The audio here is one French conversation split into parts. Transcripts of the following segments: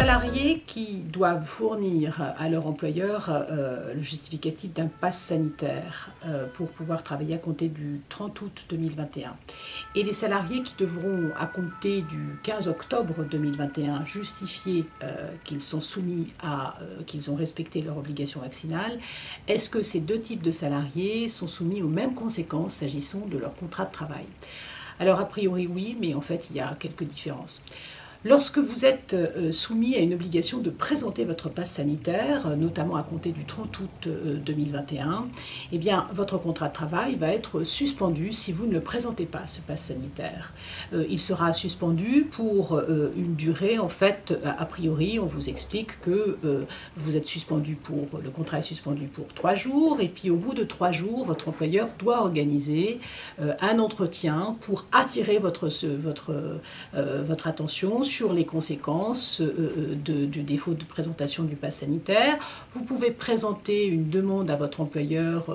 salariés qui doivent fournir à leur employeur le justificatif d'un pass sanitaire pour pouvoir travailler à compter du 30 août 2021 et les salariés qui devront à compter du 15 octobre 2021 justifier qu'ils sont soumis qu'ils ont respecté leur obligation vaccinale, est-ce que ces deux types de salariés sont soumis aux mêmes conséquences s'agissant de leur contrat de travail? Alors a priori oui, mais en fait il y a quelques différences. Lorsque vous êtes soumis à une obligation de présenter votre passe sanitaire, notamment à compter du 30 août 2021, eh bien, votre contrat de travail va être suspendu si vous ne le présentez pas, ce passe sanitaire. Il sera suspendu pour une durée, en fait, a priori, on vous explique que vous êtes suspendu le contrat est suspendu pour 3 jours, et puis au bout de 3 jours, votre employeur doit organiser un entretien pour attirer votre attention sur les conséquences du défaut de présentation du pass sanitaire. Vous pouvez présenter une demande à votre employeur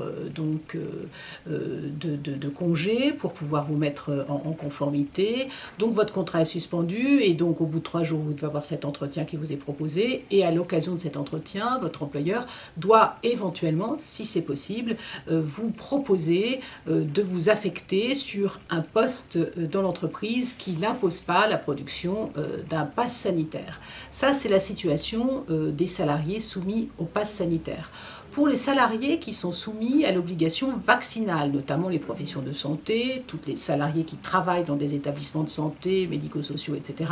de congé pour pouvoir vous mettre en conformité. Donc votre contrat est suspendu et donc au bout de 3 jours, vous devez avoir cet entretien qui vous est proposé et à l'occasion de cet entretien, votre employeur doit éventuellement, si c'est possible, vous proposer de vous affecter sur un poste dans l'entreprise qui n'impose pas la production d'un pass sanitaire. Ça, c'est la situation des salariés soumis au pass sanitaire. Pour les salariés qui sont soumis à l'obligation vaccinale, notamment les professions de santé, tous les salariés qui travaillent dans des établissements de santé, médico-sociaux, etc.,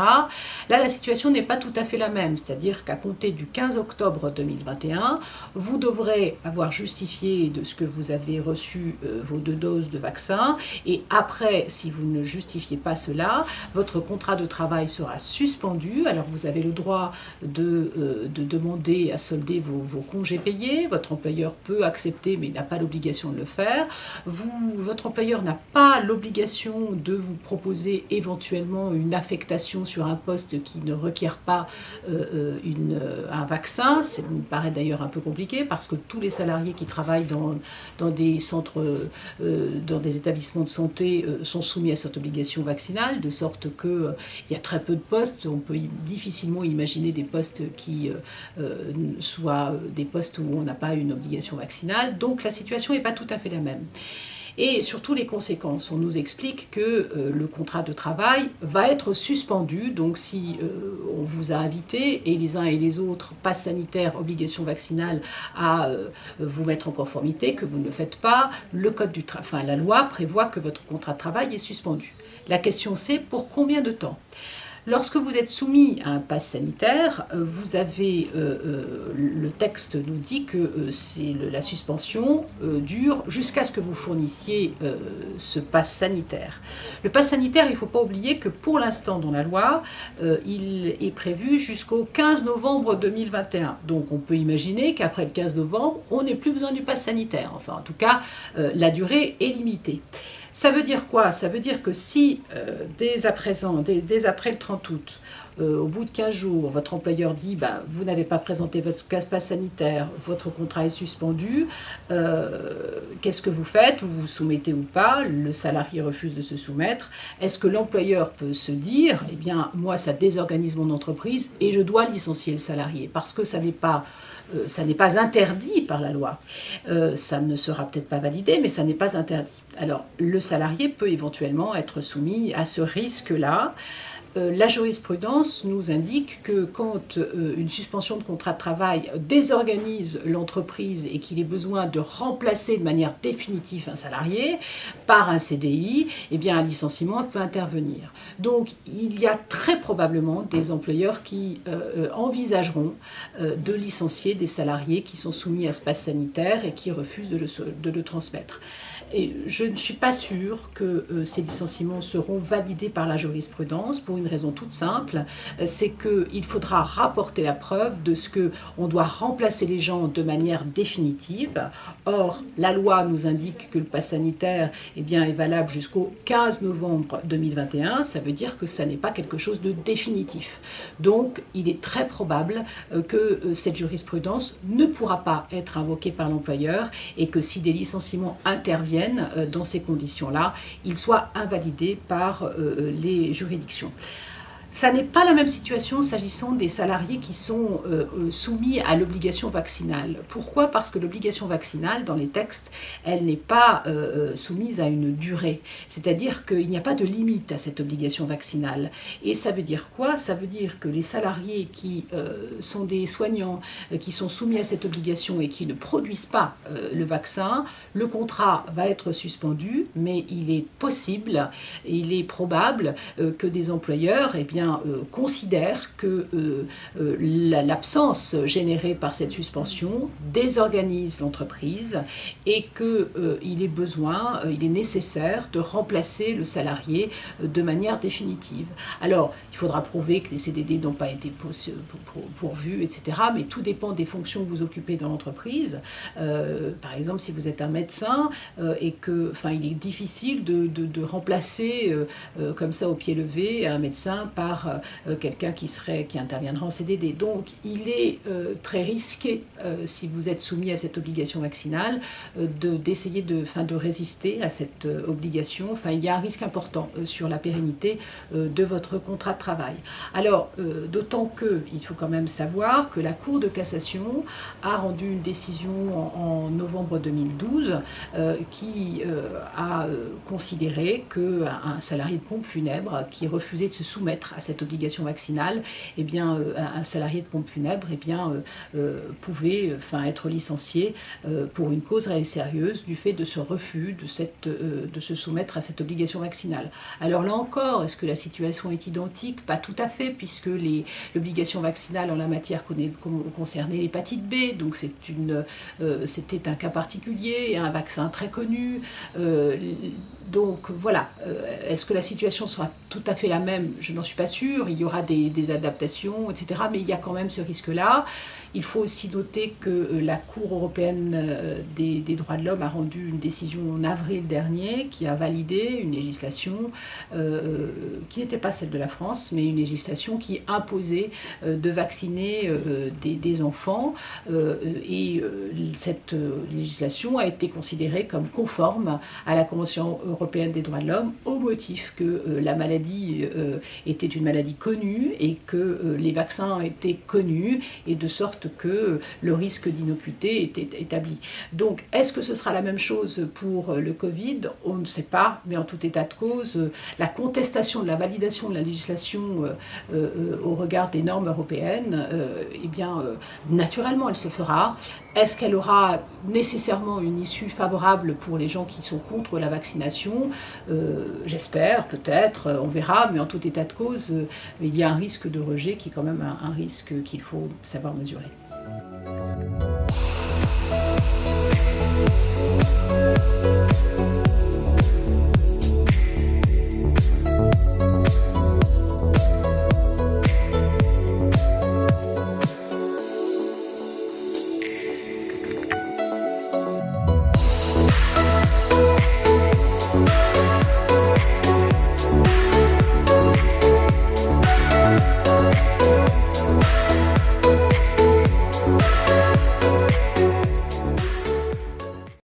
là, la situation n'est pas tout à fait la même. C'est-à-dire qu'à compter du 15 octobre 2021, vous devrez avoir justifié de ce que vous avez reçu vos 2 doses de vaccin. Et après, si vous ne justifiez pas cela, votre contrat de travail sera suspendu. Alors, vous avez le droit de demander à solder vos congés payés. Votre employeur peut accepter, mais il n'a pas l'obligation de le faire. Votre employeur n'a pas l'obligation de vous proposer éventuellement une affectation sur un poste qui ne requiert pas un vaccin. Ça me paraît d'ailleurs un peu compliqué parce que tous les salariés qui travaillent dans des centres, dans des établissements de santé sont soumis à cette obligation vaccinale, de sorte qu'il y a très peu de postes. On peut difficilement imaginer des postes qui soient des postes où on n'a pas une obligation vaccinale, donc la situation n'est pas tout à fait la même. Et surtout les conséquences. On nous explique que le contrat de travail va être suspendu, donc si on vous a invité, et les uns et les autres, passe sanitaire, obligation vaccinale, à vous mettre en conformité, que vous ne le faites pas, la loi prévoit que votre contrat de travail est suspendu. La question c'est pour combien de temps ? Lorsque vous êtes soumis à un pass sanitaire, vous avez, le texte nous dit que la suspension dure jusqu'à ce que vous fournissiez ce pass sanitaire. Le pass sanitaire, il ne faut pas oublier que pour l'instant dans la loi, il est prévu jusqu'au 15 novembre 2021. Donc on peut imaginer qu'après le 15 novembre, on n'ait plus besoin du pass sanitaire. Enfin en tout cas, la durée est limitée. Ça veut dire quoi? Ça veut dire que si, dès après le 30 août, au bout de 15 jours, votre employeur dit vous n'avez pas présenté votre passe sanitaire, votre contrat est suspendu, qu'est-ce que vous faites? Vous vous soumettez ou pas? Le salarié refuse de se soumettre. Est-ce que l'employeur peut se dire eh bien, moi, ça désorganise mon entreprise et je dois licencier le salarié parce que ça n'est pas interdit par la loi. Ça ne sera peut-être pas validé, mais ça n'est pas interdit. Alors, le salarié peut éventuellement être soumis à ce risque-là. La jurisprudence nous indique que quand une suspension de contrat de travail désorganise l'entreprise et qu'il est besoin de remplacer de manière définitive un salarié par un CDI, eh bien un licenciement peut intervenir. Donc il y a très probablement des employeurs qui envisageront de licencier des salariés qui sont soumis à ce pass sanitaire et qui refusent de le transmettre. Et je ne suis pas sûre que ces licenciements seront validés par la jurisprudence pour une raison toute simple, c'est qu'il faudra rapporter la preuve de ce qu'on doit remplacer les gens de manière définitive. Or, la loi nous indique que le pass sanitaire est valable jusqu'au 15 novembre 2021, ça veut dire que ça n'est pas quelque chose de définitif. Donc, il est très probable que cette jurisprudence ne pourra pas être invoquée par l'employeur et que si des licenciements interviennent dans ces conditions-là, ils soient invalidés par les juridictions. Ça n'est pas la même situation s'agissant des salariés qui sont soumis à l'obligation vaccinale. Pourquoi? Parce que l'obligation vaccinale, dans les textes, elle n'est pas soumise à une durée. C'est-à-dire qu'il n'y a pas de limite à cette obligation vaccinale. Et ça veut dire quoi? Ça veut dire que les salariés qui sont des soignants, qui sont soumis à cette obligation et qui ne produisent pas le vaccin, le contrat va être suspendu, mais il est possible, il est probable que des employeurs considèrent que l'absence générée par cette suspension désorganise l'entreprise et qu'il est nécessaire de remplacer le salarié de manière définitive. Alors, il faudra prouver que les CDD n'ont pas été pourvus, etc. Mais tout dépend des fonctions que vous occupez dans l'entreprise. Par exemple, si vous êtes un médecin et que, il est difficile de remplacer comme ça au pied levé un médecin par quelqu'un qui interviendra en CDD. Donc il est très risqué, si vous êtes soumis à cette obligation vaccinale, d'essayer de résister à cette obligation. Il y a un risque important sur la pérennité de votre contrat de travail. Alors, d'autant qu'il faut quand même savoir que la Cour de cassation a rendu une décision en novembre 2012 qui a considéré qu'un salarié de pompe funèbre qui refusait de se soumettre à cette obligation vaccinale, un salarié de pompe funèbre pouvait être licencié pour une cause réelle et sérieuse du fait de ce refus de se soumettre à cette obligation vaccinale. Alors là encore, est-ce que la situation est identique? Pas tout à fait, puisque l'obligation vaccinale en la matière concernait l'hépatite B, donc c'était un cas particulier, un vaccin très connu. Donc voilà, est-ce que la situation sera tout à fait la même? Je n'en suis pas sûre, il y aura des adaptations, etc. Mais il y a quand même ce risque-là. Il faut aussi noter que la Cour européenne des droits de l'homme a rendu une décision en avril dernier qui a validé une législation qui n'était pas celle de la France, mais une législation qui imposait de vacciner des enfants. Cette législation a été considérée comme conforme à la Convention européenne des droits de l'homme au motif que la maladie était une maladie connue et que les vaccins étaient connus et de sorte que le risque d'innocuité était établi. Donc, est-ce que ce sera la même chose pour le Covid? On ne sait pas, mais en tout état de cause, la contestation de la validation de la législation au regard des normes européennes, naturellement, elle se fera. Est-ce qu'elle aura nécessairement une issue favorable pour les gens qui sont contre la vaccination? J'espère, peut-être, on verra, mais en tout état de cause, il y a un risque de rejet qui est quand même un risque qu'il faut savoir mesurer.